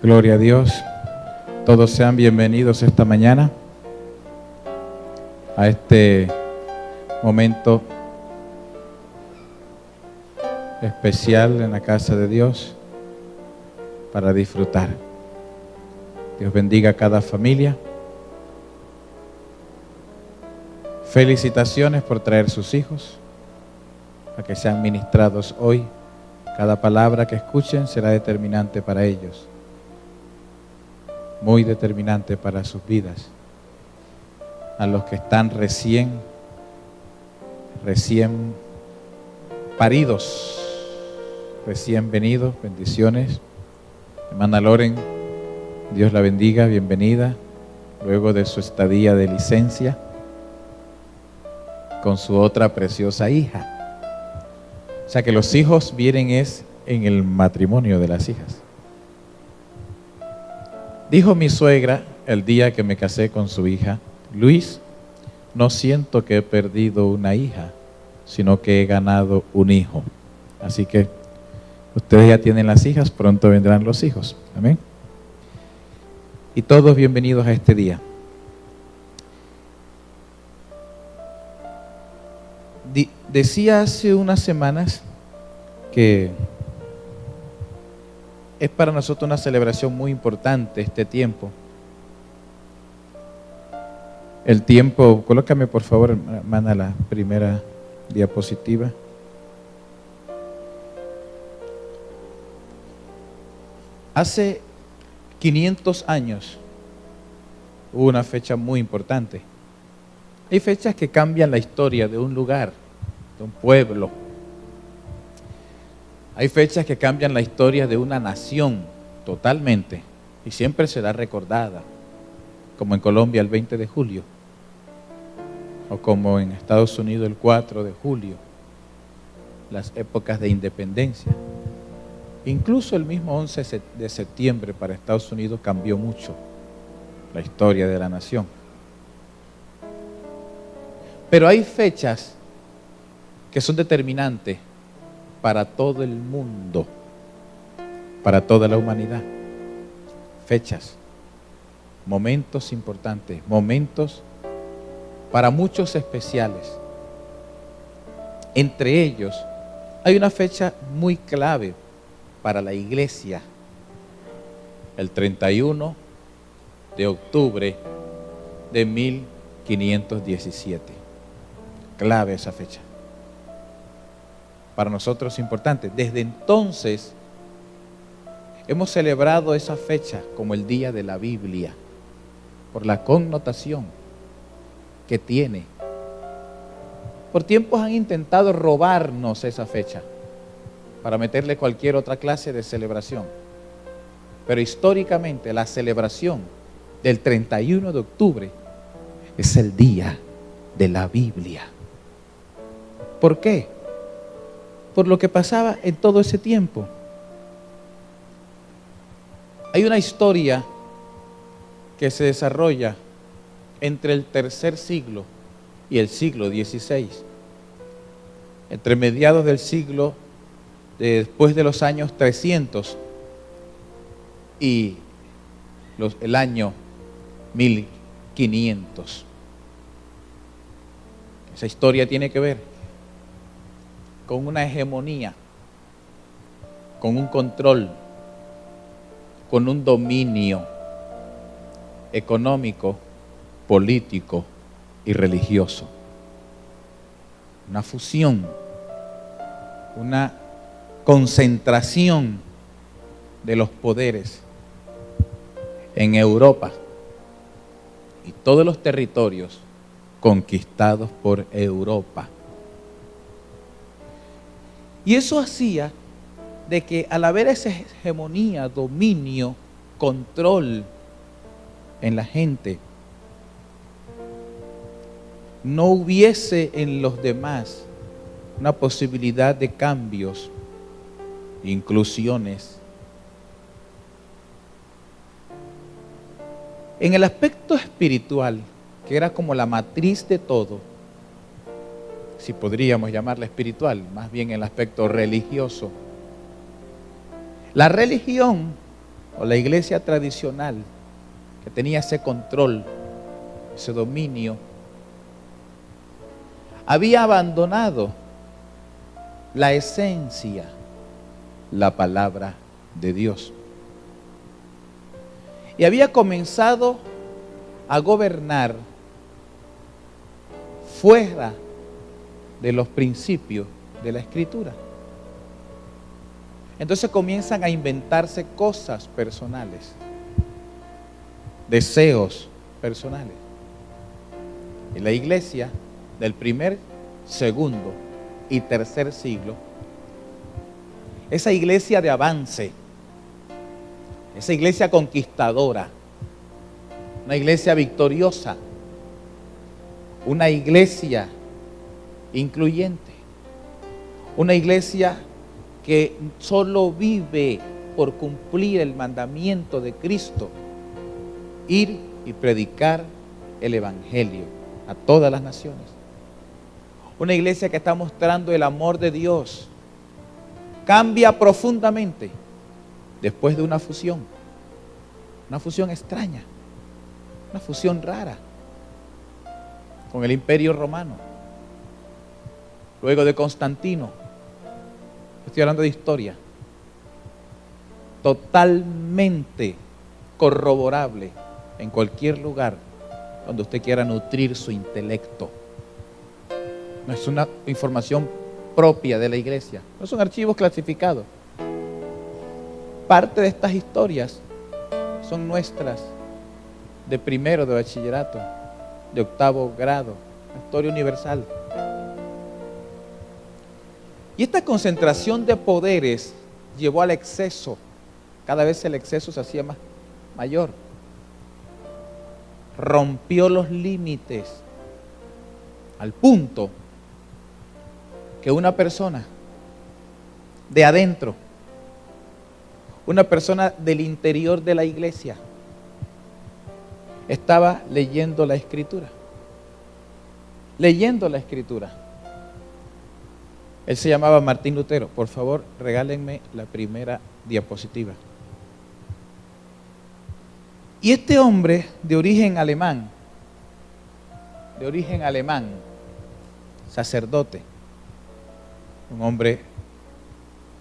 Gloria a Dios. Todos sean bienvenidos esta mañana a este momento especial en la casa de Dios para disfrutar. Dios bendiga a cada familia. Felicitaciones por traer sus hijos a que sean ministrados hoy. Cada palabra que escuchen será determinante para ellos, muy determinante para sus vidas. A los que están recién paridos, recién venidos, bendiciones. Hermana Loren, Dios la bendiga, bienvenida, luego de su estadía de licencia con su otra preciosa hija. O sea que los hijos vienen es en el matrimonio de las hijas. Dijo mi suegra el día que me casé con su hija: Luis, no siento que he perdido una hija, sino que he ganado un hijo. Así que ustedes ya tienen las hijas, pronto vendrán los hijos. Amén. Y todos bienvenidos a este día. Decía hace unas semanas que es para nosotros una celebración muy importante este tiempo. El tiempo, colócame por favor, hermana, la primera diapositiva. Hace 500 años hubo una fecha muy importante. Hay fechas que cambian la historia de un lugar, de un pueblo. Hay fechas que cambian la historia de una nación totalmente y siempre será recordada, como en Colombia el 20 de julio o como en Estados Unidos el 4 de julio, las épocas de independencia. Incluso el mismo 11 de septiembre para Estados Unidos cambió mucho la historia de la nación. Pero hay fechas que son determinantes para todo el mundo, para toda la humanidad. Fechas, momentos importantes, momentos para muchos especiales. Entre ellos, hay una fecha muy clave para la iglesia, el 31 de octubre de 1517. Clave esa fecha. Para nosotros es importante. Desde entonces hemos celebrado esa fecha como el día de la Biblia, por la connotación que tiene. Por tiempos han intentado robarnos esa fecha para meterle cualquier otra clase de celebración. Pero históricamente la celebración del 31 de octubre es el día de la Biblia. ¿Por qué? Por lo que pasaba en todo ese tiempo. Hay una historia que se desarrolla entre el tercer siglo y el siglo XVI. Entre mediados del siglo, después de los años 300 y el año 1500. Esa historia tiene que ver con una hegemonía, con un control, con un dominio económico, político y religioso. Una fusión, una concentración de los poderes en Europa y todos los territorios conquistados por Europa. Y eso hacía de que al haber esa hegemonía, dominio, control en la gente, no hubiese en los demás una posibilidad de cambios, inclusiones. En el aspecto espiritual, que era como la matriz de todo, si podríamos llamarla espiritual, más bien en el aspecto religioso. La religión o la iglesia tradicional, que tenía ese control, ese dominio, había abandonado la esencia, la palabra de Dios. Y había comenzado a gobernar fuera de los principios de la Escritura. Entonces comienzan a inventarse cosas personales, deseos personales. Y la iglesia del primer, segundo y tercer siglo, esa iglesia de avance, esa iglesia conquistadora, una iglesia victoriosa, una iglesia incluyente, una iglesia que solo vive por cumplir el mandamiento de Cristo, ir y predicar el evangelio a todas las naciones. Una iglesia que está mostrando el amor de Dios. Cambia profundamente después de una fusión extraña, una fusión rara con el Imperio Romano. Luego de Constantino, estoy hablando de historia, totalmente corroborable en cualquier lugar donde usted quiera nutrir su intelecto. No es una información propia de la iglesia, no son archivos clasificados. Parte de estas historias son nuestras de primero de bachillerato, de octavo grado, historia universal. Y esta concentración de poderes llevó al exceso. Cada vez el exceso se hacía mayor. Rompió los límites al punto que una persona de adentro, una persona del interior de la iglesia, estaba leyendo la Escritura. Leyendo la Escritura. Él se llamaba Martín Lutero. Por favor, regálenme la primera diapositiva. Y este hombre de origen alemán, sacerdote, un hombre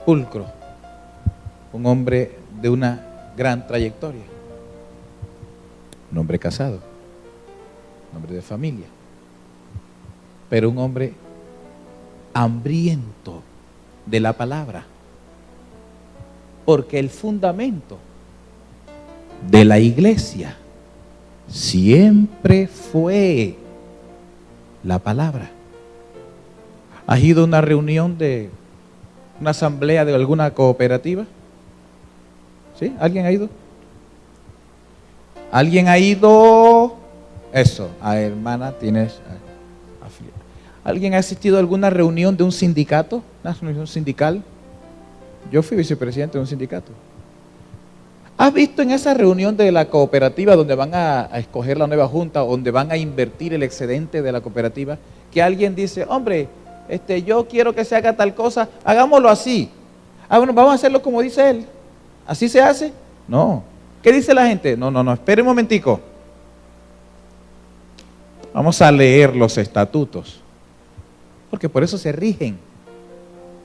pulcro, un hombre de una gran trayectoria, un hombre casado, un hombre de familia, pero un hombre hambriento de la palabra, porque el fundamento de la iglesia siempre fue la palabra. ¿Has ido a una reunión de una asamblea de alguna cooperativa? ¿Sí? ¿Alguien ha ido? ¿Alguien ha ido? Eso, hermana, tienes afiliado. ¿Alguien ha asistido a alguna reunión de un sindicato? ¿Una reunión sindical? Yo fui vicepresidente de un sindicato. ¿Has visto en esa reunión de la cooperativa donde van a escoger la nueva junta, donde van a invertir el excedente de la cooperativa, que alguien dice, hombre, yo quiero que se haga tal cosa, hagámoslo así. Ah, bueno, vamos a hacerlo como dice él. ¿Así se hace? No. ¿Qué dice la gente? No, espere un momentico. Vamos a leer los estatutos, porque por eso se rigen.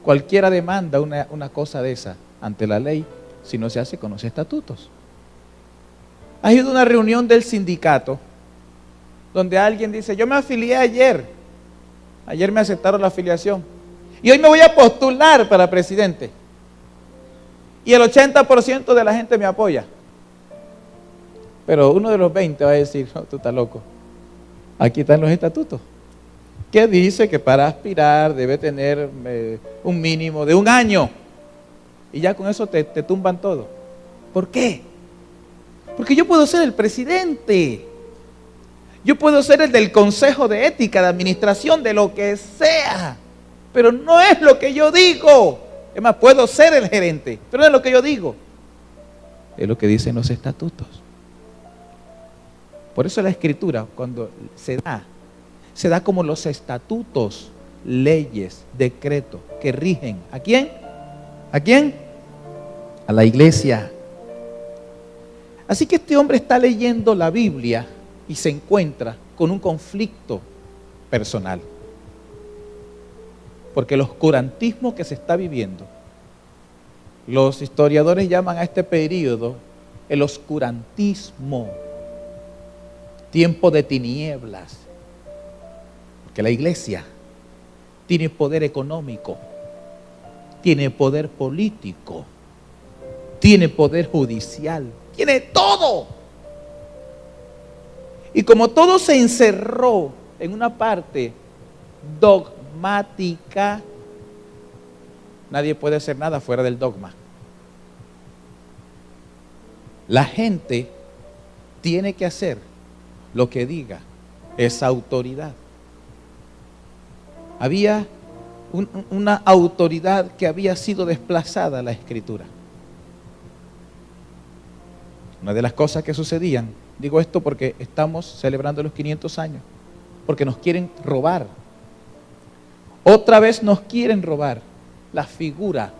Cualquiera demanda una cosa de esa ante la ley si no se hace con los estatutos. Ha ido a una reunión del sindicato donde alguien dice, yo me afilié ayer me aceptaron la afiliación y hoy me voy a postular para presidente y el 80% de la gente me apoya, pero uno de los 20 va a decir, no, tú estás loco, aquí están los estatutos que dice que para aspirar debe tener un mínimo de 1 año. Y ya con eso te tumban todo. ¿Por qué? Porque yo puedo ser el presidente. Yo puedo ser el del consejo de ética, de administración, de lo que sea. Pero no es lo que yo digo. Es más, puedo ser el gerente, pero no es lo que yo digo. Es lo que dicen los estatutos. Por eso la Escritura, cuando se da como los estatutos, leyes, decretos que rigen. ¿A quién? ¿A quién? A la iglesia. Así que este hombre está leyendo la Biblia y se encuentra con un conflicto personal. Porque el oscurantismo que se está viviendo, los historiadores llaman a este periodo el oscurantismo, tiempo de tinieblas. Porque la iglesia tiene poder económico, tiene poder político, tiene poder judicial, tiene todo. Y como todo se encerró en una parte dogmática, nadie puede hacer nada fuera del dogma. La gente tiene que hacer lo que diga esa autoridad. Había una autoridad que había sido desplazada a la Escritura. Una de las cosas que sucedían, digo esto porque estamos celebrando los 500 años, porque nos quieren robar. Otra vez nos quieren robar la figura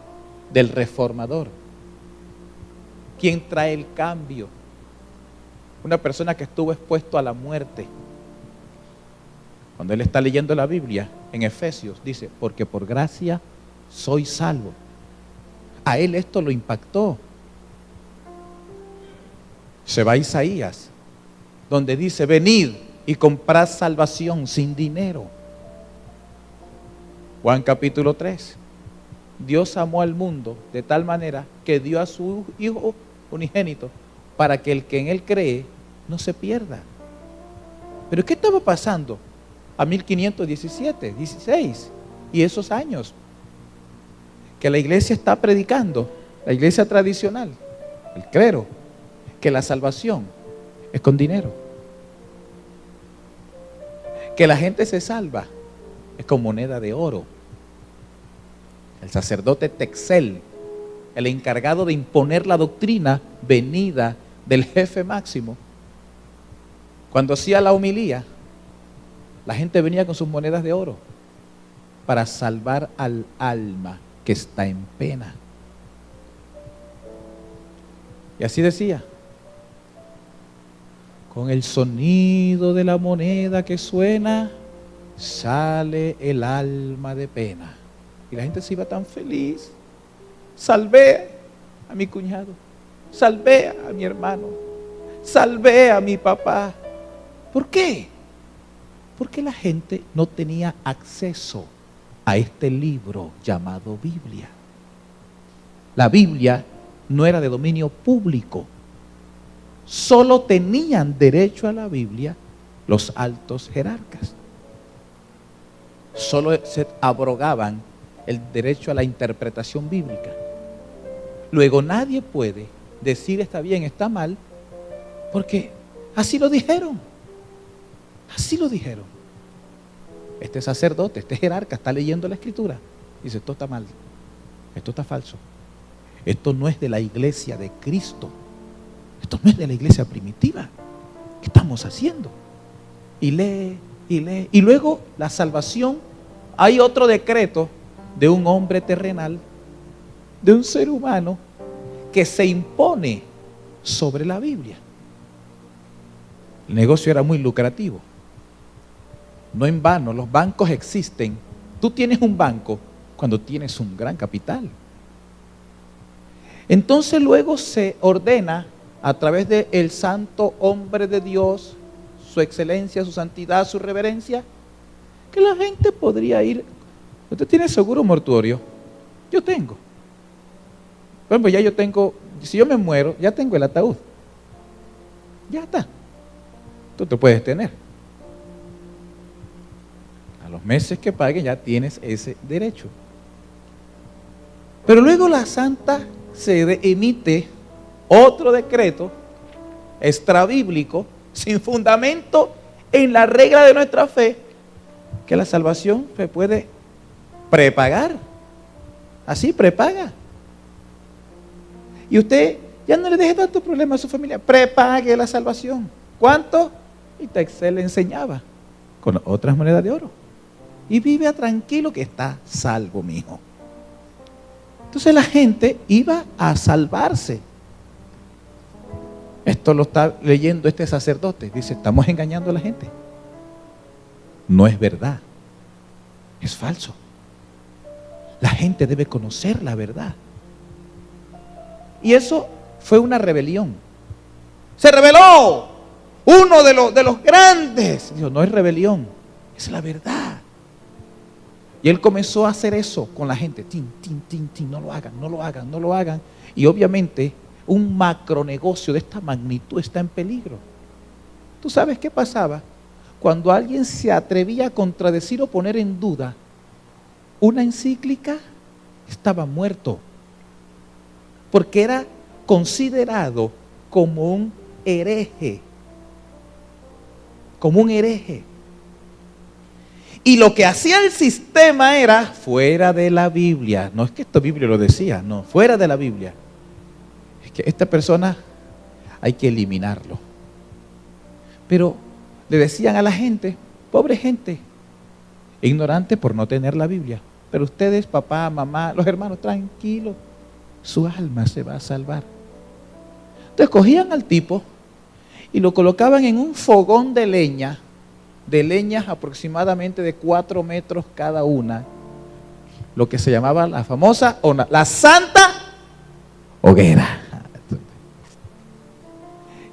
del reformador. ¿Quién trae el cambio? Una persona que estuvo expuesto a la muerte. Cuando él está leyendo la Biblia, en Efesios, dice, porque por gracia soy salvo. A él esto lo impactó. Se va a Isaías, donde dice, venid y comprad salvación sin dinero. Juan capítulo 3. Dios amó al mundo de tal manera que dio a su Hijo unigénito para que el que en él cree no se pierda. ¿Pero qué estaba pasando a 1517, 16 y esos años? Que la iglesia está predicando, la iglesia tradicional, el clero, que la salvación es con dinero. Que la gente se salva es con moneda de oro. El sacerdote Texel, el encargado de imponer la doctrina venida del jefe máximo, cuando hacía la homilía, la gente venía con sus monedas de oro para salvar al alma que está en pena. Y así decía, con el sonido de la moneda que suena, sale el alma de pena. Y la gente se iba tan feliz. Salvé a mi cuñado, salvé a mi hermano, salvé a mi papá. ¿Por qué? Porque la gente no tenía acceso a este libro llamado Biblia. La Biblia no era de dominio público. Solo tenían derecho a la Biblia los altos jerarcas. Solo se abrogaban el derecho a la interpretación bíblica. Luego nadie puede decir está bien, está mal, porque así lo dijeron. Así lo dijeron. Este sacerdote, este jerarca está leyendo la Escritura. Dice, esto está mal, esto está falso. Esto no es de la iglesia de Cristo. Esto no es de la iglesia primitiva. ¿Qué estamos haciendo? Y lee, y lee. Y luego la salvación, hay otro decreto de un hombre terrenal, de un ser humano, que se impone sobre la Biblia. El negocio era muy lucrativo. No en vano, los bancos existen. Tú tienes un banco cuando tienes un gran capital. Entonces luego se ordena a través del santo hombre de Dios, su excelencia, su santidad, su reverencia, que la gente podría ir. ¿Usted tiene seguro mortuorio? Yo tengo. Por ejemplo, ya yo tengo, si yo me muero, ya tengo el ataúd. Ya está. Tú te puedes tener. A los meses que paguen ya tienes ese derecho. Pero luego la Santa Sede emite otro decreto extrabíblico, sin fundamento en la regla de nuestra fe, que la salvación se puede prepagar. Así, prepaga. Y usted ya no le deje tanto problema a su familia. Prepague la salvación. ¿Cuánto? Y Texel le enseñaba con otras monedas de oro. Y vive tranquilo que está salvo, mi hijo. Entonces la gente iba a salvarse. Esto lo está leyendo este sacerdote. Dice, estamos engañando a la gente. No es verdad. Es falso. La gente debe conocer la verdad. Y eso fue una rebelión. Se rebeló uno de los grandes. Dijo, no es rebelión, es la verdad. Y él comenzó a hacer eso con la gente. Tin, tin, tin, tin, no lo hagan, no lo hagan, no lo hagan. Y obviamente un macronegocio de esta magnitud está en peligro. ¿Tú sabes qué pasaba? Cuando alguien se atrevía a contradecir o poner en duda una encíclica, estaba muerto. Porque era considerado como un hereje. Como un hereje. Y lo que hacía el sistema era fuera de la Biblia. No es que esta Biblia lo decía, no, fuera de la Biblia. Es que esta persona hay que eliminarlo. Pero le decían a la gente, pobre gente, ignorante por no tener la Biblia. Pero ustedes, papá, mamá, los hermanos, tranquilos, su alma se va a salvar. Entonces cogían al tipo y lo colocaban en un fogón de leñas aproximadamente de 4 metros cada una, lo que se llamaba la famosa, la santa hoguera.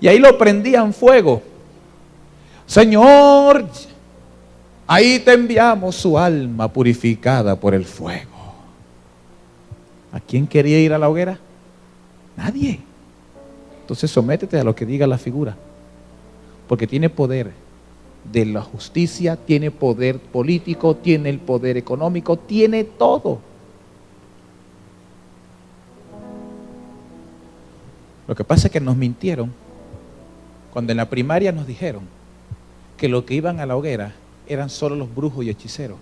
Y ahí lo prendían fuego. Señor, ahí te enviamos su alma purificada por el fuego. ¿A quién quería ir a la hoguera? Nadie. Entonces sométete a lo que diga la figura, porque tiene poder de la justicia, tiene poder político, tiene el poder económico, tiene todo. Lo que pasa es que nos mintieron cuando en la primaria nos dijeron que los que iban a la hoguera eran solo los brujos y hechiceros.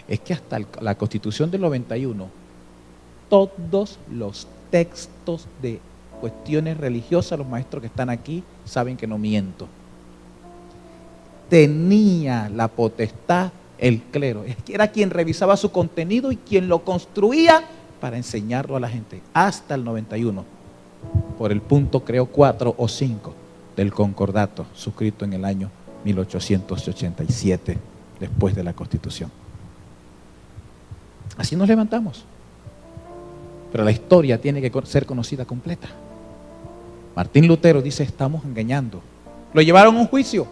Es que hasta la Constitución del 91, todos los textos de cuestiones religiosas, los maestros que están aquí saben que no miento, tenía la potestad el clero. Es que era quien revisaba su contenido y quien lo construía para enseñarlo a la gente. Hasta el 91, por el punto creo 4 o 5 del concordato, suscrito en el año 1887, después de la Constitución. Así nos levantamos. Pero la historia tiene que ser conocida completa. Martín Lutero dice, estamos engañando. Lo llevaron a un juicio.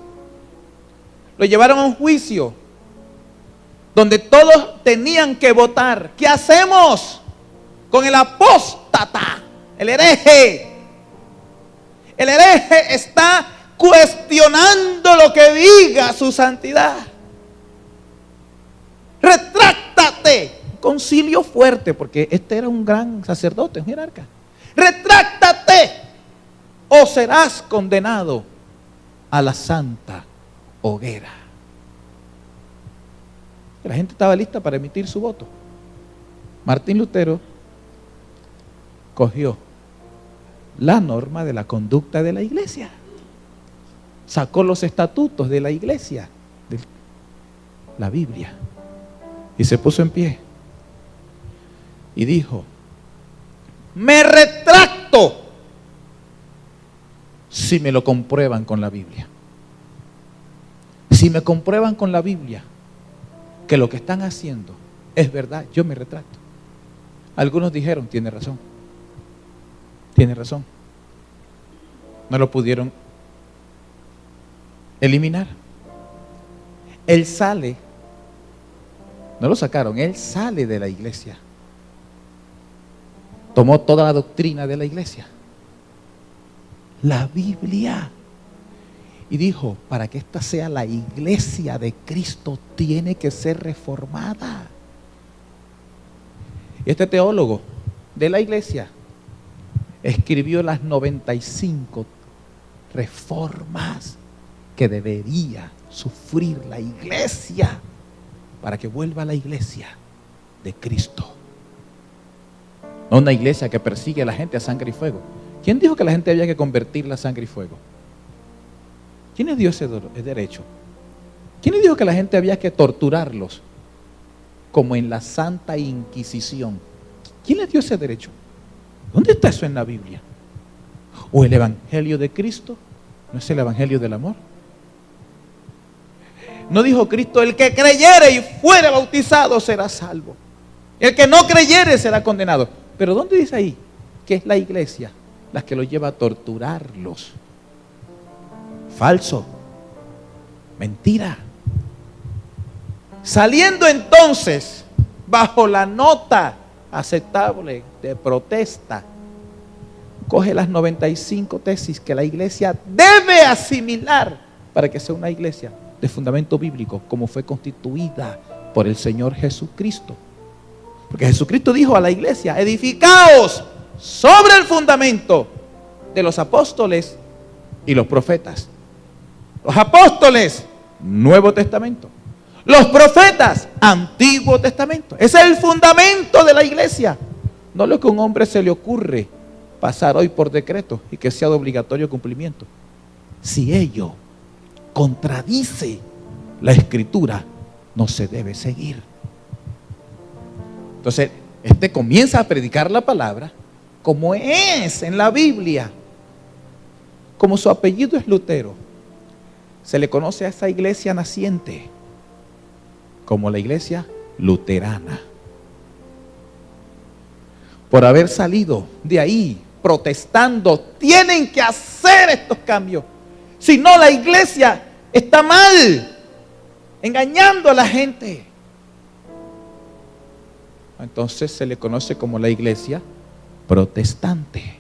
Lo llevaron a un juicio donde todos tenían que votar. ¿Qué hacemos con el apóstata, el hereje? El hereje está cuestionando lo que diga su santidad. Retráctate. Concilio fuerte, porque este era un gran sacerdote, un jerarca. Retráctate o serás condenado a la santa hoguera. La gente estaba lista para emitir su voto. Martín Lutero cogió la norma de la conducta de la iglesia, sacó los estatutos de la iglesia, de la Biblia, y se puso en pie y dijo, me retracto si me lo comprueban con la Biblia. Si me comprueban con la Biblia que lo que están haciendo es verdad, yo me retracto. Algunos dijeron, tiene razón. Tiene razón. No lo pudieron eliminar. Él sale, no lo sacaron, él sale de la iglesia. Tomó toda la doctrina de la iglesia, la Biblia, y dijo, para que esta sea la iglesia de Cristo, tiene que ser reformada. Y este teólogo de la iglesia escribió las 95 reformas que debería sufrir la iglesia para que vuelva a la iglesia de Cristo. No una iglesia que persigue a la gente a sangre y fuego. ¿Quién dijo que la gente había que convertirla a sangre y fuego? ¿Quién les dio ese derecho? ¿Quién les dijo que la gente había que torturarlos como en la Santa Inquisición? ¿Quién les dio ese derecho? ¿Dónde está eso en la Biblia? ¿O el evangelio de Cristo no es el evangelio del amor? ¿No dijo Cristo: el que creyere y fuere bautizado será salvo, el que no creyere será condenado? Pero ¿dónde dice ahí que es la iglesia la que los lleva a torturarlos? Falso, mentira. Saliendo entonces bajo la nota aceptable de protesta, coge las 95 tesis que la iglesia debe asimilar para que sea una iglesia de fundamento bíblico, como fue constituida por el Señor Jesucristo. Porque Jesucristo dijo a la iglesia: edificaos sobre el fundamento de los apóstoles y los profetas. Los apóstoles, Nuevo Testamento. Los profetas, Antiguo Testamento. Ese es el fundamento de la iglesia. No lo que a un hombre se le ocurre pasar hoy por decreto y que sea de obligatorio cumplimiento. Si ello contradice la escritura, no se debe seguir. Entonces, comienza a predicar la palabra como es en la Biblia. Como su apellido es Lutero, se le conoce a esa iglesia naciente como la iglesia luterana, por haber salido de ahí protestando. Tienen que hacer estos cambios, si no la iglesia está mal, engañando a la gente. Entonces se le conoce como la iglesia protestante,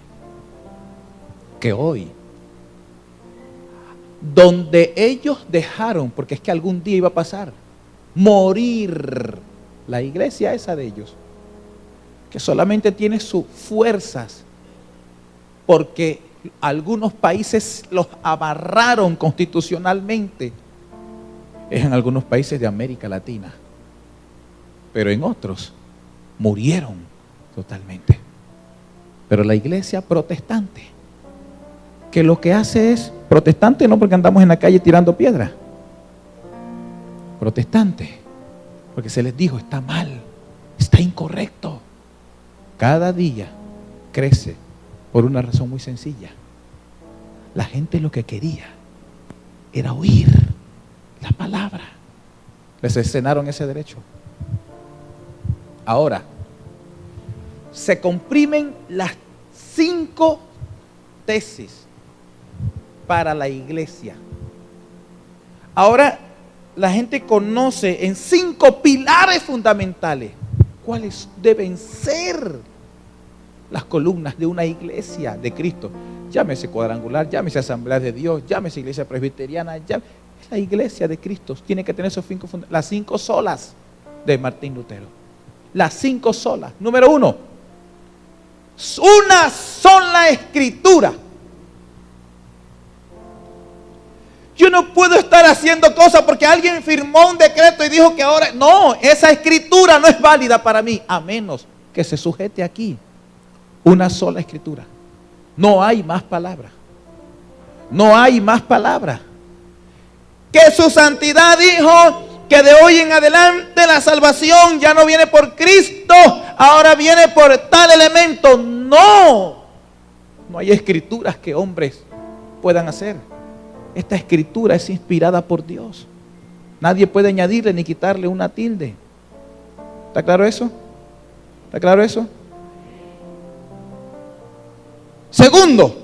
que hoy, donde ellos dejaron, porque es que algún día iba a pasar, morir la iglesia esa de ellos, que solamente tiene sus fuerzas porque algunos países los amarraron constitucionalmente, es en algunos países de América Latina, pero en otros murieron totalmente. Pero la iglesia protestante, que lo que hace es, protestante no porque andamos en la calle tirando piedras, protestante porque se les dijo: está mal, está incorrecto. Cada día crece por una razón muy sencilla. La gente lo que quería era oír la palabra. Les escenaron ese derecho. Ahora, se comprimen las 5 tesis para la iglesia. Ahora la gente conoce en 5 pilares fundamentales cuáles deben ser las columnas de una iglesia de Cristo. Llámese cuadrangular, llámese Asamblea de Dios, llámese iglesia presbiteriana, la iglesia de Cristo tiene que tener esos 5 fundamentos, las 5 solas de Martín Lutero. Las 5 solas. Número 1, una sola escritura. Yo no puedo estar haciendo cosas porque alguien firmó un decreto y dijo que ahora, no, esa escritura no es válida para mí, a menos que se sujete aquí. Una sola escritura. No hay más palabra. No hay más palabra. Que su santidad dijo que de hoy en adelante la salvación ya no viene por Cristo, ahora viene por tal elemento. No. No hay escrituras que hombres puedan hacer. Esta escritura es inspirada por Dios. Nadie puede añadirle ni quitarle una tilde. ¿Está claro eso? ¿Está claro eso? Segundo,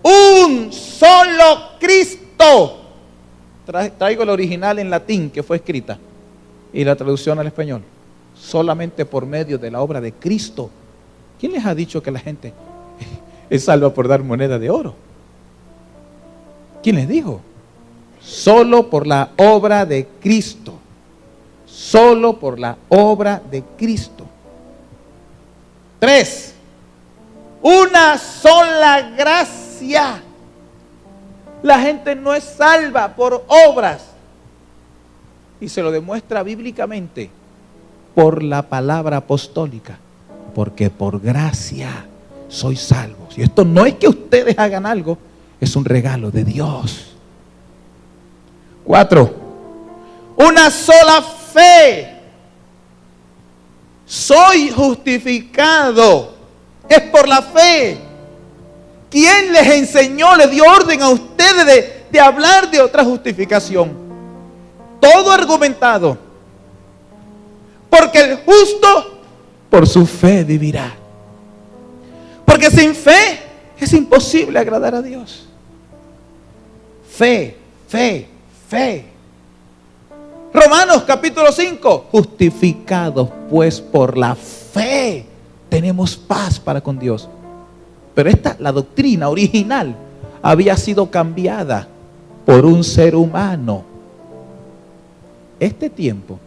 un solo Cristo. Traigo el original en latín que fue escrita y la traducción al español. Solamente por medio de la obra de Cristo. ¿Quién les ha dicho que la gente es salva por dar moneda de oro? ¿Quién les dijo? Solo por la obra de Cristo. Solo por la obra de Cristo. 3. Una sola gracia. La gente no es salva por obras. Y se lo demuestra bíblicamente por la palabra apostólica. Porque por gracia sois salvos. Y esto no es que ustedes hagan algo, es un regalo de Dios. 4. Una sola fe. Soy justificado. Es por la fe. ¿Quién les enseñó, les dio orden a ustedes de hablar de otra justificación? Todo argumentado. Porque el justo por su fe vivirá. Porque sin fe es imposible agradar a Dios. Fe, fe, fe. Romanos capítulo 5. Justificados pues por la fe tenemos paz para con Dios. Pero la doctrina original había sido cambiada por un ser humano. Este tiempo.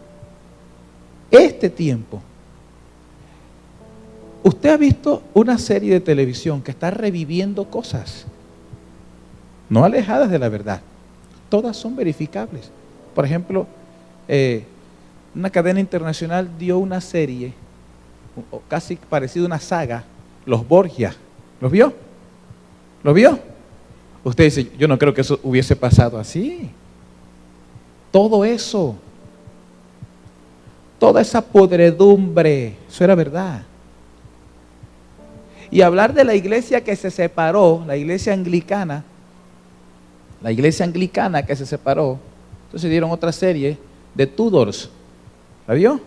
Usted ha visto una serie de televisión que está reviviendo cosas no alejadas de la verdad. Todas son verificables. Por ejemplo, una cadena internacional dio una serie, casi parecida a una saga, Los Borgia. ¿Los vio? ¿Lo vio? Usted dice, yo no creo que eso hubiese pasado así. Todo eso, toda esa podredumbre, eso era verdad. Y hablar de la iglesia que se separó, la iglesia anglicana que se separó, entonces dieron otra serie de Tudors. ¿La vio?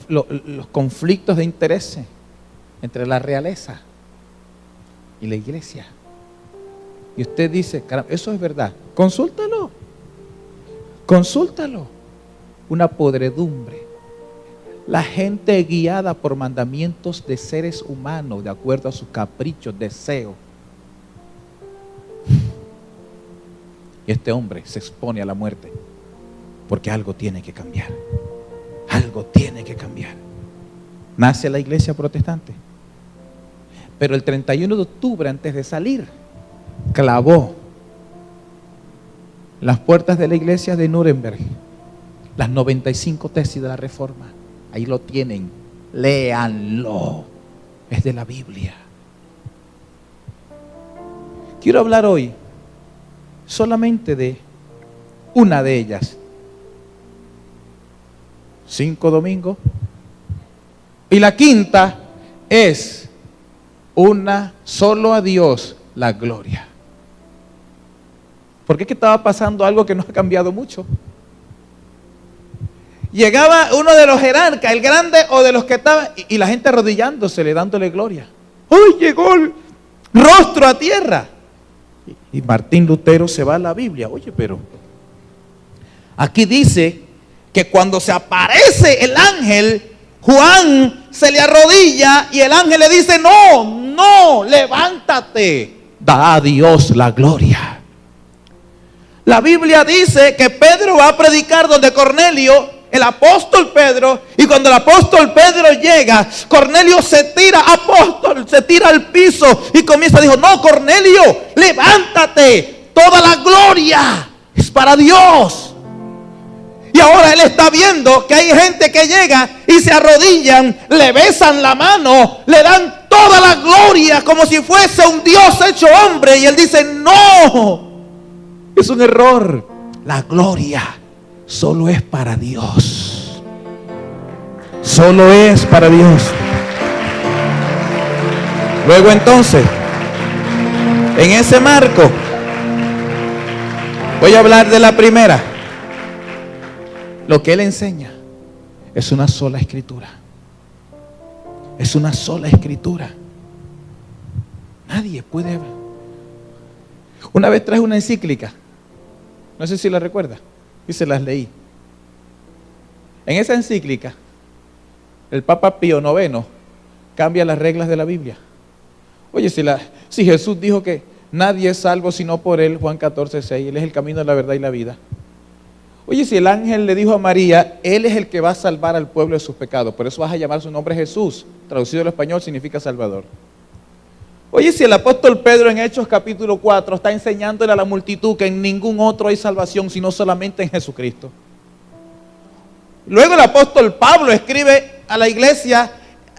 Los conflictos de interés entre la realeza y la iglesia. Y usted dice, caramba, eso es verdad. Consúltalo. Una podredumbre. La gente guiada por mandamientos de seres humanos, de acuerdo a sus caprichos, deseos. Y este hombre se expone a la muerte, porque algo tiene que cambiar. Algo tiene que cambiar. Nace la iglesia protestante. Pero el 31 de octubre, antes de salir, clavó las puertas de la iglesia de Nuremberg, las 95 tesis de la Reforma. Ahí lo tienen, léanlo, es de la Biblia. Quiero hablar hoy solamente de una de ellas. 5 domingos. Y la quinta es solo a Dios la gloria. Porque es que estaba pasando algo que no ha cambiado mucho. Llegaba uno de los jerarcas, el grande o de los que estaban, y la gente arrodillándosele, dándole gloria. ¡Hoy llegó el rostro a tierra! Y Martín Lutero se va a la Biblia. Oye, pero aquí dice que cuando se aparece el ángel, Juan se le arrodilla y el ángel le dice, no, levántate, da a Dios la gloria. La Biblia dice que Pedro va a predicar donde Cornelio, el apóstol Pedro, y cuando el apóstol Pedro llega, Cornelio se tira al piso y comienza a decir, no, Cornelio, levántate, toda la gloria es para Dios. Y ahora él está viendo que hay gente que llega y se arrodillan, le besan la mano, le dan toda la gloria como si fuese un Dios hecho hombre, y él dice, no, es un error. La gloria solo es para Dios. Solo es para Dios. Luego entonces, en ese marco, voy a hablar de la primera. Lo que él enseña es una sola escritura. Es una sola escritura. Nadie puede. Una vez traje una encíclica, no sé si la recuerda, y se las leí. En esa encíclica, el Papa Pío IX cambia las reglas de la Biblia. Oye, si Jesús dijo que nadie es salvo sino por él, Juan 14:6, él es el camino, la verdad y la vida. Oye, si el ángel le dijo a María, él es el que va a salvar al pueblo de sus pecados, por eso vas a llamar su nombre Jesús, traducido al español significa Salvador. Oye, si el apóstol Pedro en Hechos capítulo 4 está enseñándole a la multitud que en ningún otro hay salvación sino solamente en Jesucristo. Luego el apóstol Pablo escribe a la iglesia,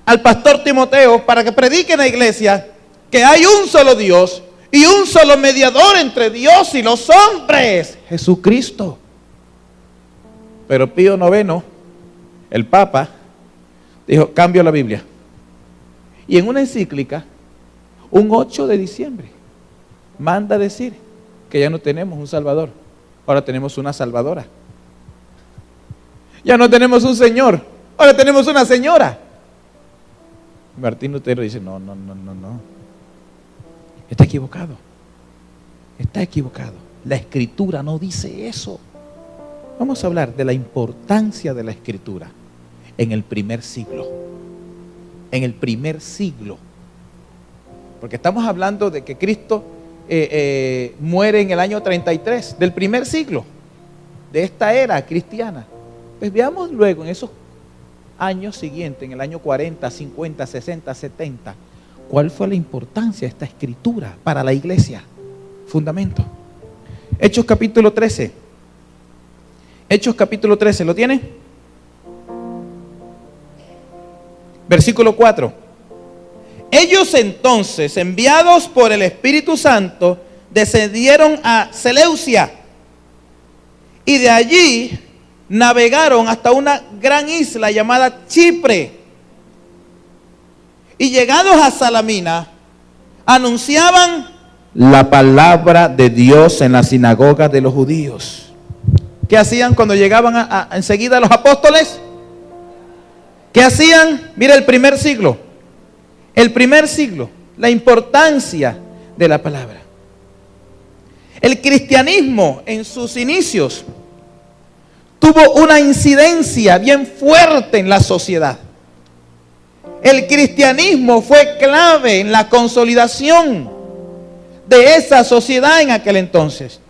al pastor Timoteo, para que predique en la iglesia que hay un solo Dios y un solo mediador entre Dios y los hombres, Jesucristo. Pero Pío IX, el Papa, dijo, cambio la Biblia. Y en una encíclica, Un 8 de diciembre manda a decir que ya no tenemos un Salvador, ahora tenemos una Salvadora. Ya no tenemos un Señor, ahora tenemos una señora. Martín Lutero dice, no. Está equivocado. Está equivocado. La Escritura no dice eso. Vamos a hablar de la importancia de la Escritura en el primer siglo. En el primer siglo. Porque estamos hablando de que Cristo muere en el año 33 del primer siglo, de esta era cristiana. Pues veamos luego en esos años siguientes, en el año 40, 50, 60, 70, cuál fue la importancia de esta Escritura para la iglesia. Fundamento. Hechos capítulo 13. Hechos capítulo 13, ¿lo tiene? Versículo 4. Ellos entonces, enviados por el Espíritu Santo, descendieron a Seleucia y de allí navegaron hasta una gran isla llamada Chipre. Y llegados a Salamina, anunciaban la palabra de Dios en la sinagoga de los judíos. ¿Qué hacían cuando llegaban enseguida los apóstoles? ¿Qué hacían? Mira el primer siglo. El primer siglo, la importancia de la palabra. El cristianismo en sus inicios tuvo una incidencia bien fuerte en la sociedad. El cristianismo fue clave en la consolidación de esa sociedad en aquel entonces.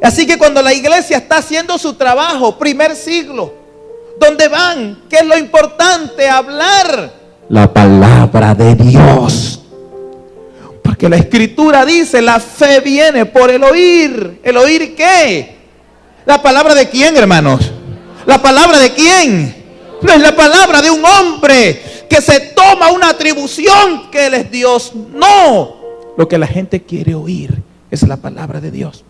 Así que cuando la iglesia está haciendo su trabajo, primer siglo, ¿dónde van? ¿Qué es lo importante? Hablar la palabra de Dios. Porque la Escritura dice, la fe viene por el oír. ¿El oír qué? ¿La palabra de quién, hermanos? ¿La palabra de quién? No es la palabra de un hombre que se toma una atribución que él es Dios. No. Lo que la gente quiere oír es la palabra de Dios.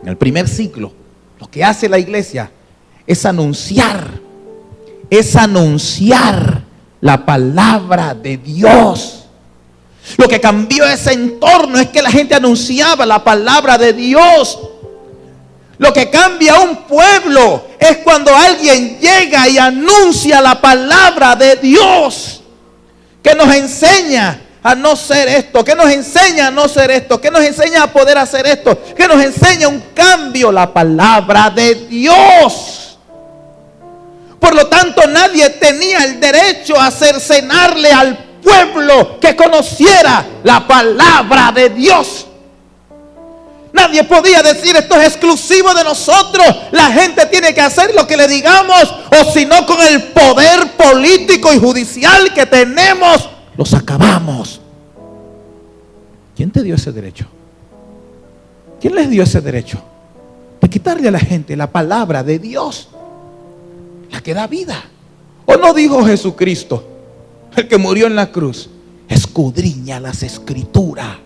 En el primer siglo, lo que hace la iglesia es anunciar la palabra de Dios. Lo que cambió ese entorno es que la gente anunciaba la palabra de Dios. Lo que cambia un pueblo es cuando alguien llega y anuncia la palabra de Dios, que nos enseña a no ser esto, que nos enseña a no ser esto, que nos enseña a poder hacer esto, que nos enseña un cambio, la palabra de Dios. Por lo tanto, nadie tenía el derecho a cercenarle al pueblo que conociera la palabra de Dios. Nadie podía decir, esto es exclusivo de nosotros, la gente tiene que hacer lo que le digamos, o si no, con el poder político y judicial que tenemos, los acabamos. ¿Quién te dio ese derecho? ¿Quién les dio ese derecho? De quitarle a la gente la palabra de Dios, la que da vida. ¿O no dijo Jesucristo, el que murió en la cruz, escudriña las escrituras?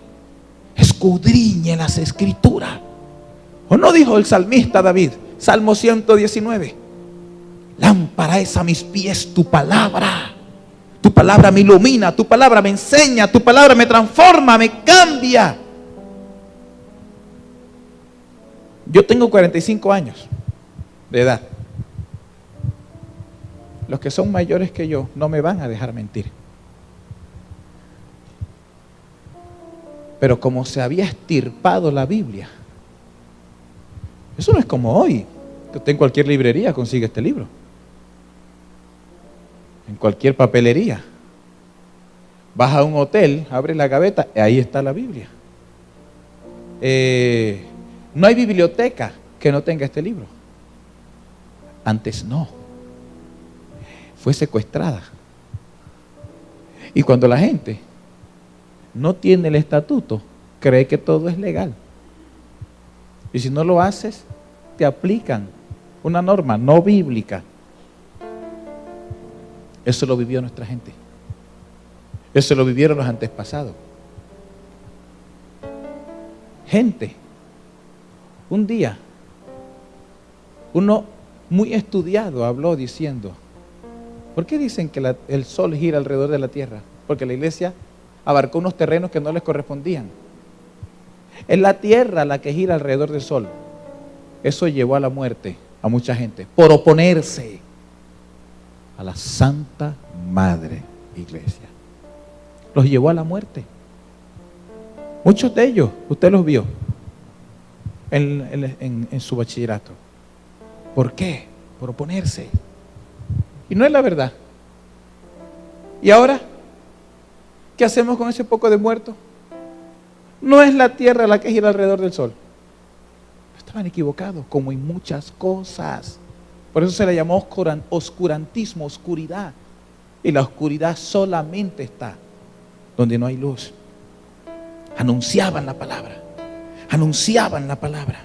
Escudriñe las escrituras. ¿O no dijo el salmista David, Salmo 119, lámpara es a mis pies tu palabra? Tu palabra me ilumina, tu palabra me enseña, tu palabra me transforma, me cambia. Yo tengo 45 años de edad. Los que son mayores que yo no me van a dejar mentir. Pero como se había extirpado la Biblia, eso no es como hoy, que usted en cualquier librería consigue este libro, en cualquier papelería. Vas a un hotel, abres la gaveta y ahí está la Biblia. No hay biblioteca que no tenga este libro. Antes no. Fue secuestrada. Y cuando la gente no tiene el estatuto, cree que todo es legal. Y si no lo haces, te aplican una norma no bíblica. Eso lo vivió nuestra gente. Eso lo vivieron los antepasados. Gente, un día, uno muy estudiado habló diciendo, ¿por qué dicen que el sol gira alrededor de la tierra? Porque la iglesia abarcó unos terrenos que no les correspondían. Es la tierra la que gira alrededor del sol. Eso llevó a la muerte a mucha gente por oponerse a la Santa Madre Iglesia. Los llevó a la muerte. Muchos de ellos, usted los vio en su bachillerato. ¿Por qué? Por oponerse. Y no es la verdad. ¿Y ahora? ¿Qué hacemos con ese poco de muertos? No es la tierra la que gira alrededor del sol. Estaban equivocados, como en muchas cosas. Por eso se le llamó oscurantismo, oscuridad. Y la oscuridad solamente está donde no hay luz. Anunciaban la palabra. Anunciaban la palabra.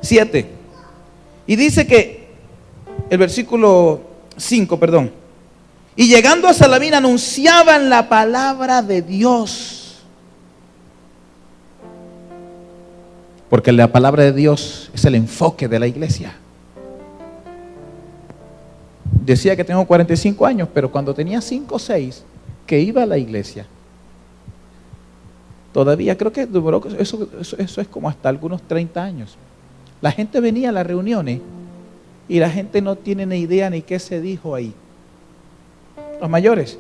7. Y dice que el versículo 5, perdón. Y llegando a Salamina anunciaban la palabra de Dios. Porque la palabra de Dios es el enfoque de la iglesia. Decía que tengo 45 años, pero cuando tenía 5 o 6, que iba a la iglesia, todavía creo que duró, eso es como hasta algunos 30 años. La gente venía a las reuniones y la gente no tiene ni idea ni qué se dijo ahí. Los mayores.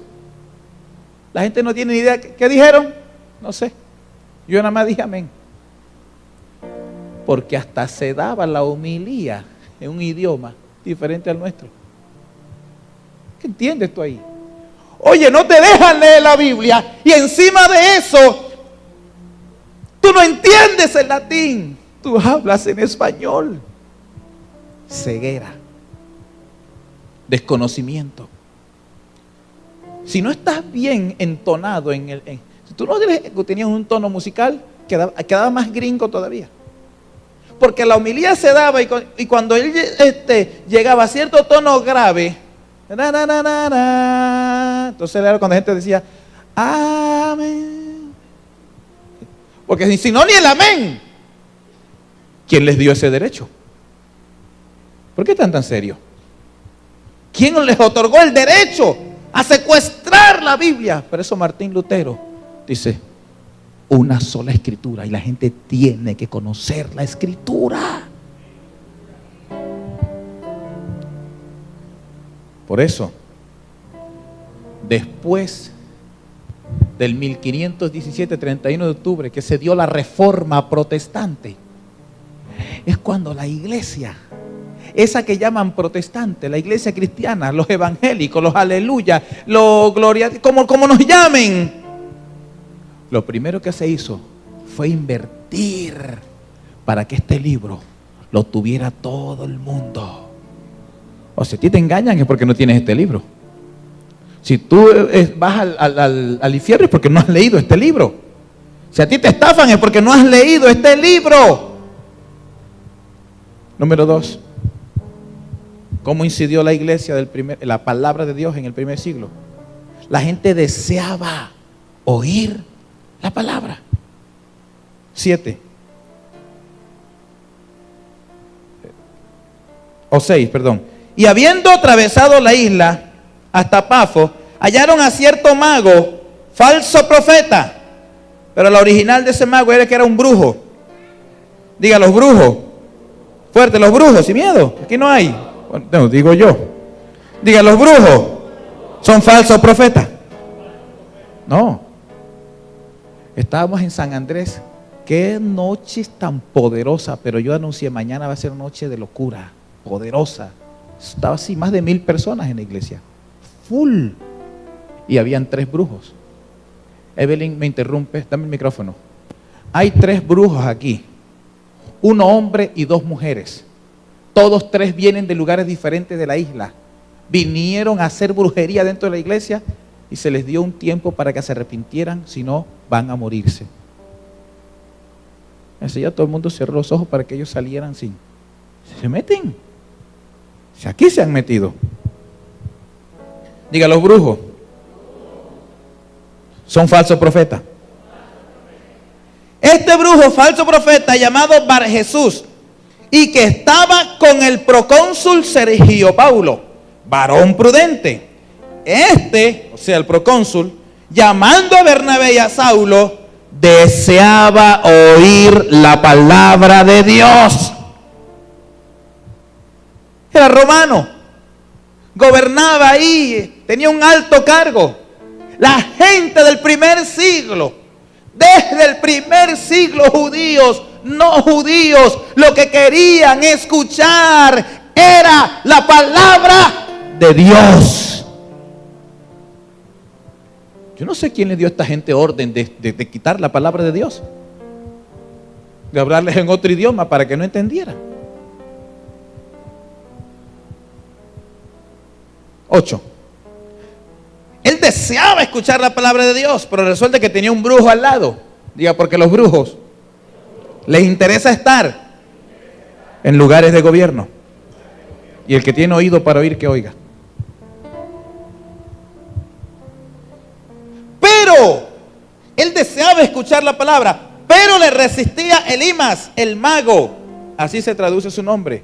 La gente no tiene ni idea. ¿Qué dijeron? No sé. Yo nada más dije amén. Porque hasta se daba la homilía en un idioma diferente al nuestro. ¿Qué entiendes tú ahí? Oye, no te dejan leer la Biblia y encima de eso, tú no entiendes el latín. Tú hablas en español. Ceguera. Desconocimiento. Si no estás bien entonado si tú no tenías un tono musical, quedaba más gringo todavía. Porque la homilía se daba y cuando él llegaba a cierto tono grave, entonces era cuando la gente decía, amén. Porque si no, ni el amén. ¿Quién les dio ese derecho? ¿Por qué están tan serios? ¿Quién les otorgó el derecho a secuestrar la Biblia? Por eso Martín Lutero dice, una sola escritura y la gente tiene que conocer la escritura. Por eso, después del 1517, 31 de octubre, que se dio la Reforma Protestante, es cuando la iglesia, esa que llaman protestante, la iglesia cristiana, los evangélicos, los aleluya, los gloria, como nos llamen, lo primero que se hizo fue invertir para que este libro lo tuviera todo el mundo. O si a ti te engañan es porque no tienes este libro. Si tú vas al infierno es porque no has leído este libro. Si a ti te estafan es porque no has leído este libro. Número 2. ¿Cómo incidió la iglesia la palabra de Dios en el primer siglo? La gente deseaba oír la palabra. 7. O 6, perdón. Y habiendo atravesado la isla hasta Pafos, hallaron a cierto mago, falso profeta. Pero la original de ese mago era que era un brujo. Diga, los brujos. Fuerte, los brujos, sin miedo. Aquí no hay. No, digo yo. Diga, los brujos son falsos profetas. No. Estábamos en San Andrés. Qué noche tan poderosa. Pero yo anuncié, mañana va a ser noche de locura. Poderosa. Estaba así, más de 1000 personas en la iglesia. Full. Y habían 3 brujos. Evelyn me interrumpe, dame el micrófono. Hay 3 brujos aquí. 1 hombre y 2 mujeres. Todos 3 vienen de lugares diferentes de la isla. Vinieron a hacer brujería dentro de la iglesia y se les dio un tiempo para que se arrepintieran, si no, van a morirse. Así ya todo el mundo cerró los ojos para que ellos salieran sin. Se meten. Si aquí se han metido. Diga, los brujos son falsos profetas. Este brujo falso profeta llamado Bar Jesús, y que estaba con el procónsul Sergio Paulo, varón prudente. O sea, el procónsul, llamando a Bernabé y a Saulo, deseaba oír la palabra de Dios. Era romano, gobernaba ahí, tenía un alto cargo. La gente del primer siglo, desde el primer siglo, judíos, no judíos, lo que querían escuchar era la palabra de Dios. Yo no sé quién le dio a esta gente orden de quitar la palabra de Dios, de hablarles en otro idioma para que no entendieran. 8. Él deseaba escuchar la palabra de Dios, pero resulta que tenía un brujo al lado. Diga, porque los brujos les interesa estar en lugares de gobierno. Y el que tiene oído para oír, que oiga. Pero él deseaba escuchar la palabra, pero le resistía Elimas, el mago, así se traduce su nombre,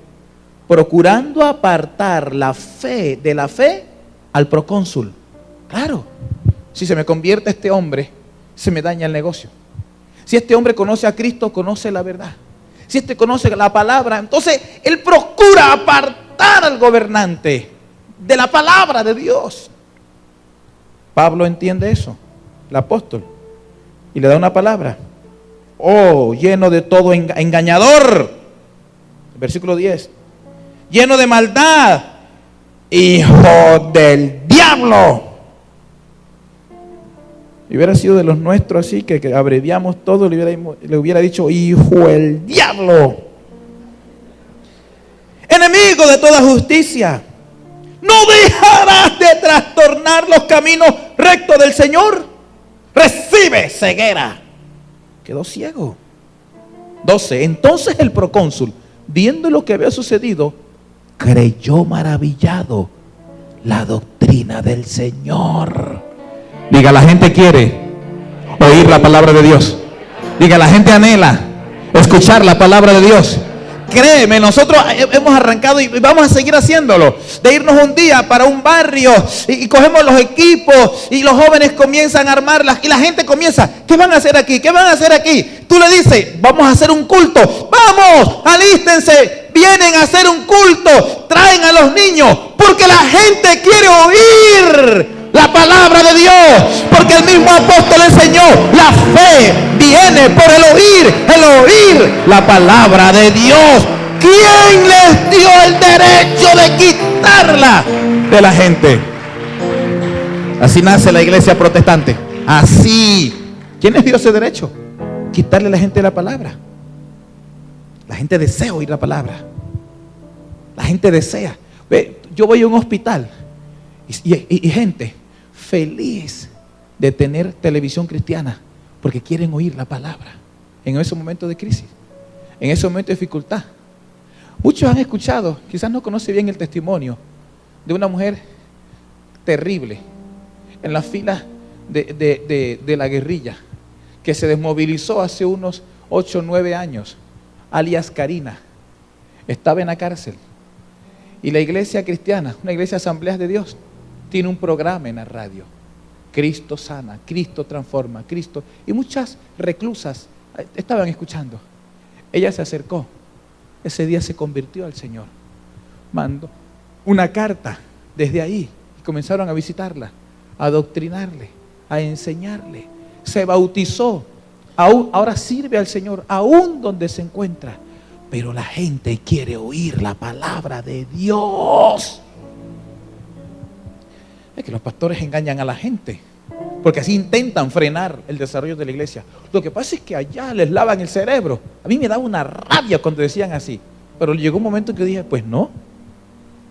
procurando apartar la fe de la fe al procónsul. Claro, si se me convierte este hombre, se me daña el negocio. Si este hombre conoce a Cristo, conoce la verdad. Si este conoce la palabra, entonces él procura apartar al gobernante de la palabra de Dios. Pablo entiende eso, el apóstol, y le da una palabra. Oh, lleno de todo engañador. Versículo 10. Lleno de maldad, hijo del diablo. Y hubiera sido de los nuestros así, que abreviamos todo, le hubiera dicho hijo del diablo. Enemigo de toda justicia, no dejarás de trastornar los caminos rectos del Señor. Recibe ceguera. Quedó ciego. 12. Entonces el procónsul, viendo lo que había sucedido, creyó maravillado la doctrina del Señor. Diga, la gente quiere oír la palabra de Dios. Diga, la gente anhela escuchar la palabra de Dios. Créeme, nosotros hemos arrancado y vamos a seguir haciéndolo, de irnos un día para un barrio y cogemos los equipos y los jóvenes comienzan a armarlas y la gente comienza, ¿qué van a hacer aquí? ¿Qué van a hacer aquí? Tú le dices, vamos a hacer un culto, vamos, alístense, vienen a hacer un culto, traen a los niños, porque la gente quiere oír la palabra de Dios, porque el mismo apóstol enseñó, la fe viene por el oír la palabra de Dios. ¿Quién les dio el derecho de quitarla de la gente? Así nace la iglesia protestante, así. ¿Quién les dio ese derecho? Quitarle a la gente la palabra. La gente desea oír la palabra. La gente desea. Yo voy a un hospital y gente feliz de tener televisión cristiana porque quieren oír la palabra en ese momento de crisis, en ese momento de dificultad. Muchos han escuchado, quizás no conoce bien el testimonio de una mujer terrible en las filas de la guerrilla, que se desmovilizó hace unos 8 o 9 años, alias Karina. Estaba en la cárcel y la iglesia cristiana, una iglesia de Asambleas de Dios, tiene un programa en la radio. Cristo sana, Cristo transforma, Cristo. Y muchas reclusas estaban escuchando. Ella se acercó. Ese día se convirtió al Señor. Mandó una carta desde ahí. Y comenzaron a visitarla, a adoctrinarle, a enseñarle. Se bautizó. Ahora sirve al Señor, aún donde se encuentra. Pero la gente quiere oír la palabra de Dios. Es que los pastores engañan a la gente, porque así intentan frenar el desarrollo de la iglesia. Lo que pasa es que allá les lavan el cerebro. A mí me daba una rabia cuando decían así, pero llegó un momento en que dije, pues no,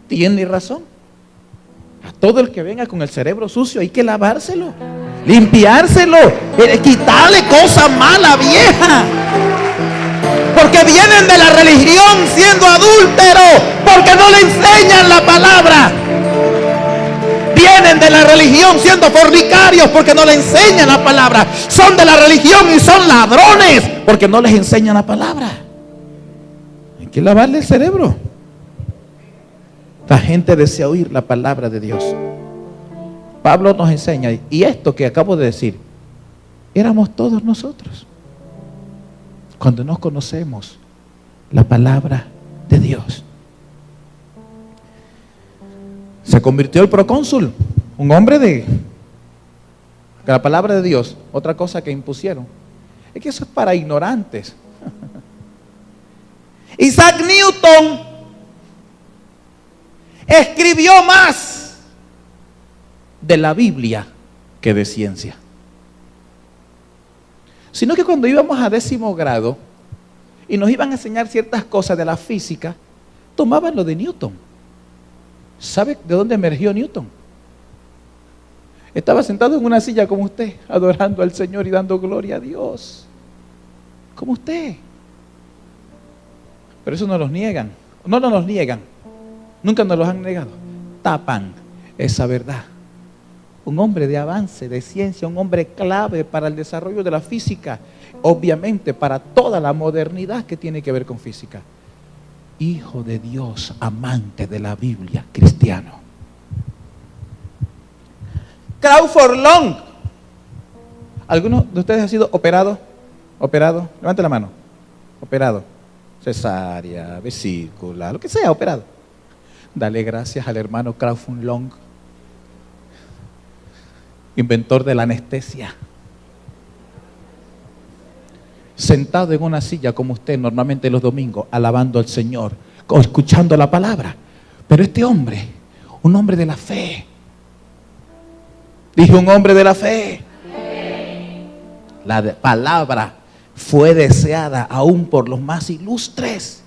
tiene razón. A todo el que venga con el cerebro sucio hay que lavárselo, limpiárselo, quitarle cosas malas, vieja. Porque vienen de la religión siendo adúlteros, porque no le enseñan la palabra. Vienen de la religión siendo fornicarios porque no le enseñan la palabra. Son de la religión y son ladrones porque no les enseñan la palabra. Hay que lavarle el cerebro. La gente desea oír la palabra de Dios. Pablo nos enseña, y esto que acabo de decir, éramos todos nosotros. Cuando no conocemos la palabra de Dios. Se convirtió el procónsul, un hombre de la palabra de Dios. Otra cosa que impusieron es que eso es para ignorantes. Isaac Newton escribió más de la Biblia que de ciencia. Sino que cuando íbamos a 10º grado y nos iban a enseñar ciertas cosas de la física, tomaban lo de Newton. ¿Sabe de dónde emergió Newton? Estaba sentado en una silla como usted, adorando al Señor y dando gloria a Dios. Como usted. Pero eso no los niegan. No nos niegan. Nunca nos los han negado. Tapan esa verdad. Un hombre de avance, de ciencia, un hombre clave para el desarrollo de la física. Obviamente para toda la modernidad que tiene que ver con física. Hijo de Dios, amante de la Biblia, cristiano. Crawford Long. ¿Alguno de ustedes ha sido operado? ¿Operado? Levante la mano. Operado. Cesárea, vesícula, lo que sea, operado. Dale gracias al hermano Crawford Long, inventor de la anestesia. Sentado en una silla como usted normalmente los domingos, alabando al Señor, escuchando la palabra. Pero este hombre, un hombre de la fe. Dije un hombre de la fe. La palabra fue deseada aún por los más ilustres.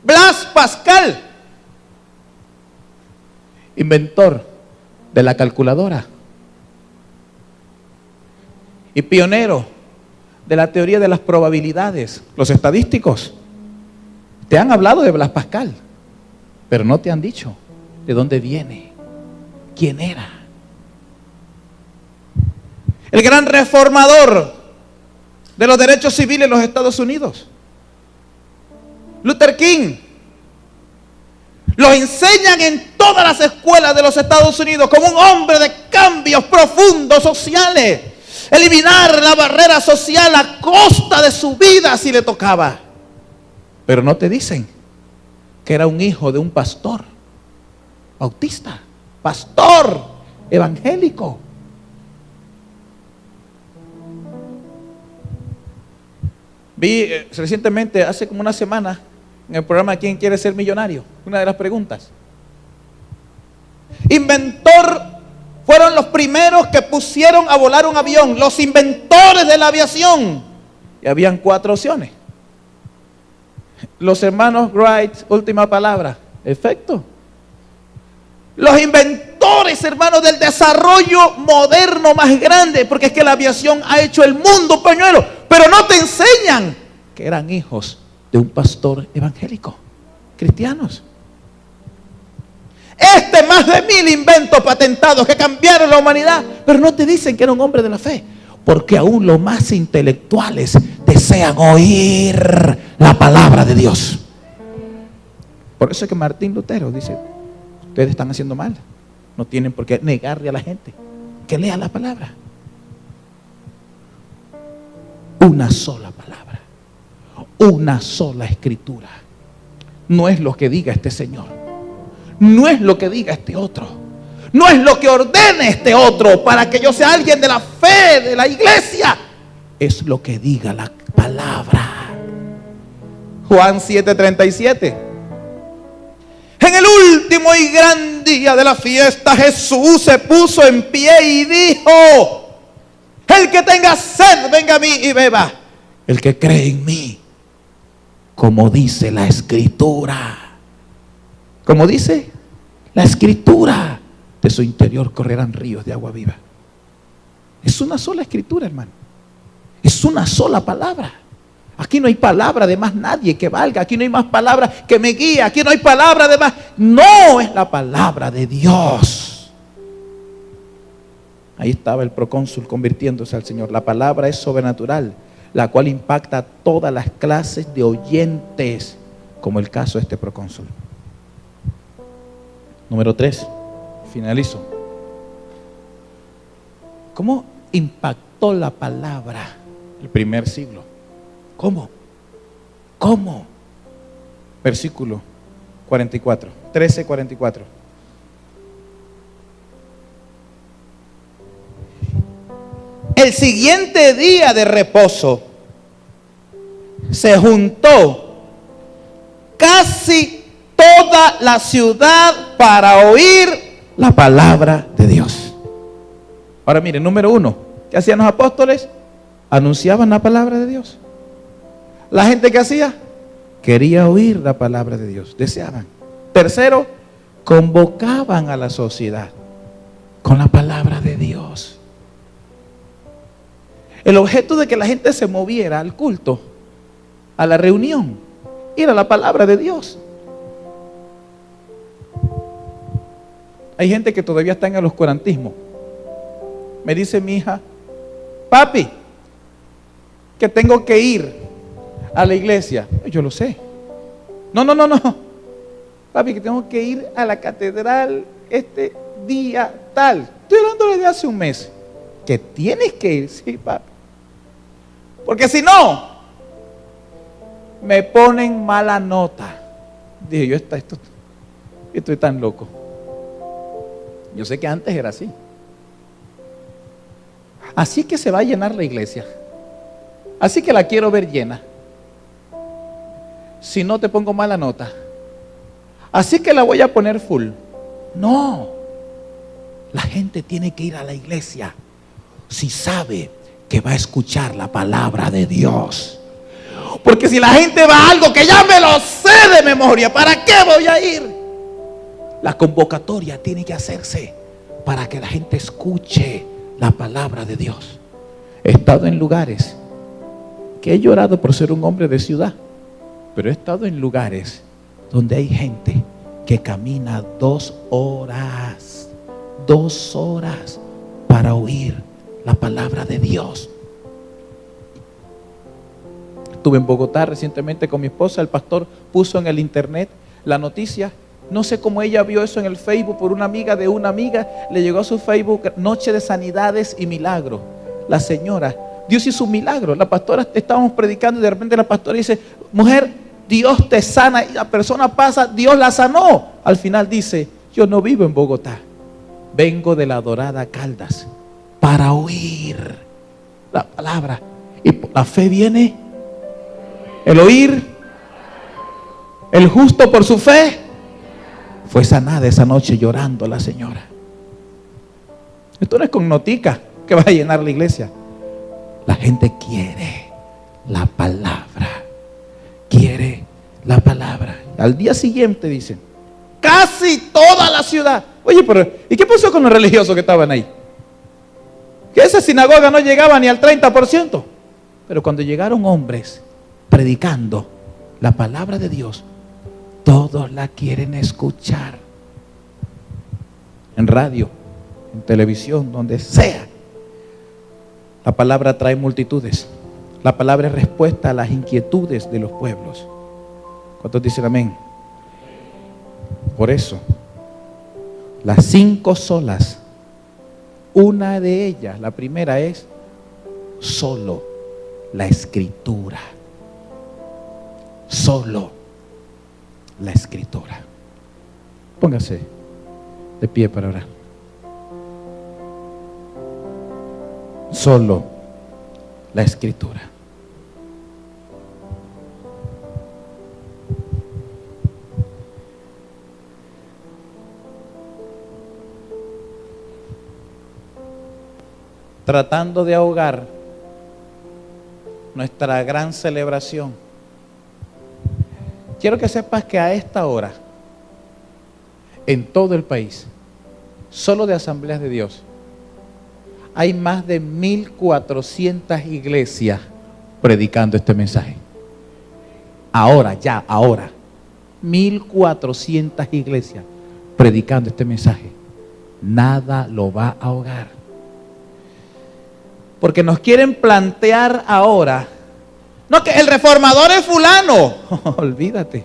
Blaise Pascal, inventor de la calculadora y pionero de la teoría de las probabilidades. Los estadísticos te han hablado de Blaise Pascal, pero no te han dicho de dónde viene, quién era. El gran reformador de los derechos civiles en los Estados Unidos, Luther King. Los enseñan en todas las escuelas de los Estados Unidos como un hombre de cambios profundos sociales. Eliminar la barrera social a costa de su vida si le tocaba. Pero no te dicen que era un hijo de un pastor bautista, pastor evangélico. Vi recientemente, hace como una semana, en el programa ¿Quién quiere ser millonario? Una de las preguntas. Fueron los primeros que pusieron a volar un avión, los inventores de la aviación. Y habían 4 opciones. Los hermanos Wright, última palabra, efecto. Los inventores, hermanos, del desarrollo moderno más grande, porque es que la aviación ha hecho el mundo pañuelo, pero no te enseñan que eran hijos de un pastor evangélico, cristianos. Más de 1000 inventos patentados que cambiaron la humanidad, pero no te dicen que era un hombre de la fe, porque aún los más intelectuales desean oír la palabra de Dios. Por eso es que Martín Lutero dice: ustedes están haciendo mal, no tienen por qué negarle a la gente que lea la palabra. Una sola palabra, una sola escritura. No es lo que diga este señor, no es lo que diga este otro, no es lo que ordene este otro para que yo sea alguien de la fe, de la iglesia. Es lo que diga la palabra. Juan 7:37. En el último y gran día de la fiesta, Jesús se puso en pie y dijo: el que tenga sed, venga a mí y beba. El que cree en mí, como dice la Escritura, como dice la Escritura, de su interior correrán ríos de agua viva. Es una sola Escritura, hermano. Es una sola palabra. Aquí no hay palabra de más nadie que valga. Aquí no hay más palabra que me guíe. Aquí no hay palabra de más. No, es la palabra de Dios. Ahí estaba el procónsul convirtiéndose al Señor. La palabra es sobrenatural, la cual impacta a todas las clases de oyentes, como el caso de este procónsul. Número 3, finalizo. ¿Cómo impactó la palabra el primer siglo? ¿Cómo? ¿Cómo? Versículo 44, 13:44. El siguiente día de reposo se juntó casi toda la ciudad para oír la palabra de Dios. Ahora miren, número 1, ¿qué hacían los apóstoles? Anunciaban la palabra de Dios. La gente que hacía, quería oír la palabra de Dios, deseaban. Tercero, convocaban a la sociedad con la palabra de Dios. El objeto de que la gente se moviera al culto, a la reunión, era la palabra de Dios. Hay gente que todavía está en el oscurantismo. Me dice mi hija: papi, que tengo que ir a la iglesia. Yo lo sé. No. Papi, que tengo que ir a la catedral este día tal. Estoy hablando desde hace un mes. Que tienes que ir, sí, papi. Porque si no, me ponen mala nota. Dije yo, estoy tan loco. Yo sé que antes era así. Así que se va a llenar la iglesia. Así que la quiero ver llena. Si no, te pongo mala nota. Así que la voy a poner full. No. La gente tiene que ir a la iglesia si sabe que va a escuchar la palabra de Dios. Porque si la gente va a algo que ya me lo sé de memoria, ¿para qué voy a ir? La convocatoria tiene que hacerse para que la gente escuche la palabra de Dios. He estado en lugares que he llorado por ser un hombre de ciudad, pero he estado en lugares donde hay gente que camina 2 horas para oír la palabra de Dios. Estuve en Bogotá recientemente con mi esposa. El pastor puso en el internet la noticia. No sé cómo ella vio eso en el Facebook por una amiga de una amiga. Le llegó a su Facebook: Noche de Sanidades y Milagros. La señora, Dios hizo un milagro. La pastora, estábamos predicando y de repente la pastora dice: mujer, Dios te sana. Y la persona pasa, Dios la sanó. Al final dice: yo no vivo en Bogotá, vengo de la Dorada Caldas para oír la palabra. Y por la fe viene el oír. El justo por su fe fue sanada esa noche llorando la señora. Esto no es con notica que va a llenar la iglesia. La gente quiere la palabra. Quiere la palabra. Al día siguiente dicen: casi toda la ciudad. Oye, pero ¿y qué pasó con los religiosos que estaban ahí? Que esa sinagoga no llegaba ni al 30%. Pero cuando llegaron hombres predicando la palabra de Dios, todos la quieren escuchar. En radio, en televisión, donde sea. La palabra trae multitudes. La palabra es respuesta a las inquietudes de los pueblos. ¿Cuántos dicen amén? Por eso, las 5 solas, una de ellas, la primera es solo la Escritura. Solo la Escritura. Póngase de pie para orar. Solo la Escritura. Tratando de ahogar nuestra gran celebración. Quiero que sepas que a esta hora, en todo el país, solo de Asambleas de Dios, hay más de 1,400 iglesias predicando este mensaje. Ahora, 1,400 iglesias predicando este mensaje. Nada lo va a ahogar. Porque nos quieren plantear ahora: no, que el reformador es fulano. Olvídate.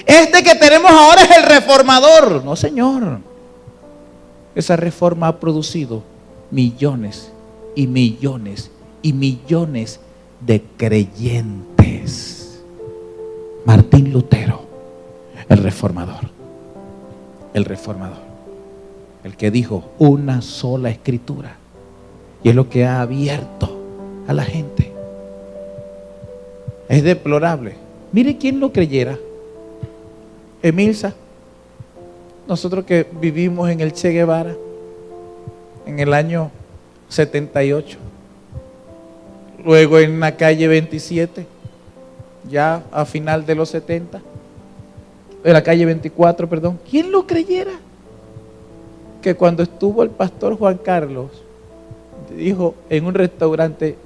Este que tenemos ahora es el reformador. No, señor. Esa reforma ha producido millones y millones y millones de creyentes. Martín Lutero, el reformador, el que dijo una sola escritura, y es lo que ha abierto a la gente. Es deplorable. Mire quién lo creyera. Emilsa, nosotros que vivimos en el Che Guevara en el año 78, luego en la calle 27, ya a final de los 70, en la calle 24, perdón. ¿Quién lo creyera? Que cuando estuvo el pastor Juan Carlos, dijo en un restaurante: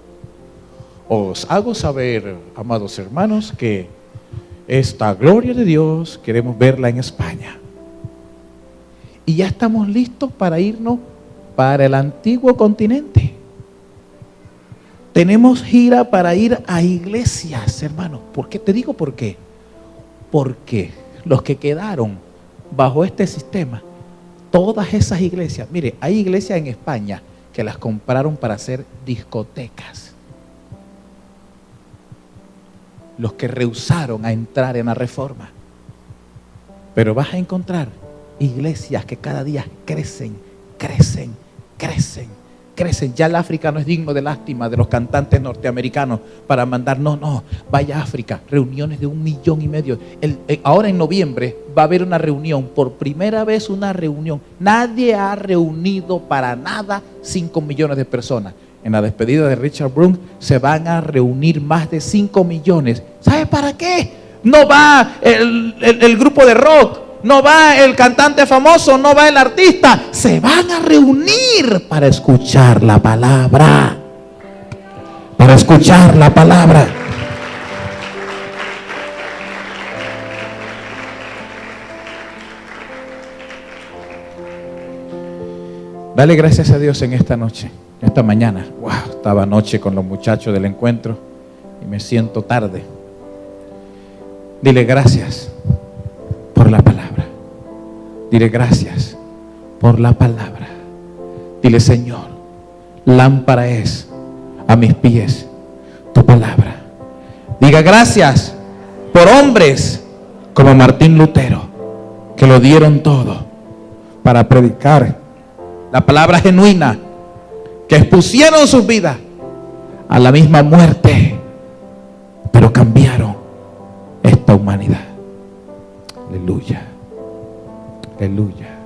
os hago saber, amados hermanos, que esta gloria de Dios queremos verla en España. Y ya estamos listos para irnos para el antiguo continente. Tenemos gira para ir a iglesias, hermanos. ¿Por qué? Te digo por qué. Porque los que quedaron bajo este sistema, todas esas iglesias, mire, hay iglesias en España que las compraron para hacer discotecas. Los que rehusaron a entrar en la reforma. Pero vas a encontrar iglesias que cada día crecen. Ya el África no es digno de lástima de los cantantes norteamericanos para mandar, no, vaya a África, reuniones de 1,5 millones. Ahora en noviembre va a haber una reunión, por primera vez una reunión. Nadie ha reunido para nada 5 millones de personas. En la despedida de Richard Brunk se van a reunir más de 5 millones. ¿Sabe para qué? No va el grupo de rock, no va el cantante famoso, no va el artista. Se van a reunir para escuchar la palabra. Para escuchar la palabra. Dale gracias a Dios en esta noche, esta mañana. Wow, estaba anoche con los muchachos del encuentro y me siento tarde. Dile gracias por la palabra. Dile gracias por la palabra. Dile: Señor, lámpara es a mis pies tu palabra. Diga gracias por hombres como Martín Lutero, que lo dieron todo para predicar la palabra genuina, que expusieron sus vidas a la misma muerte, pero cambiaron esta humanidad. Aleluya. Aleluya.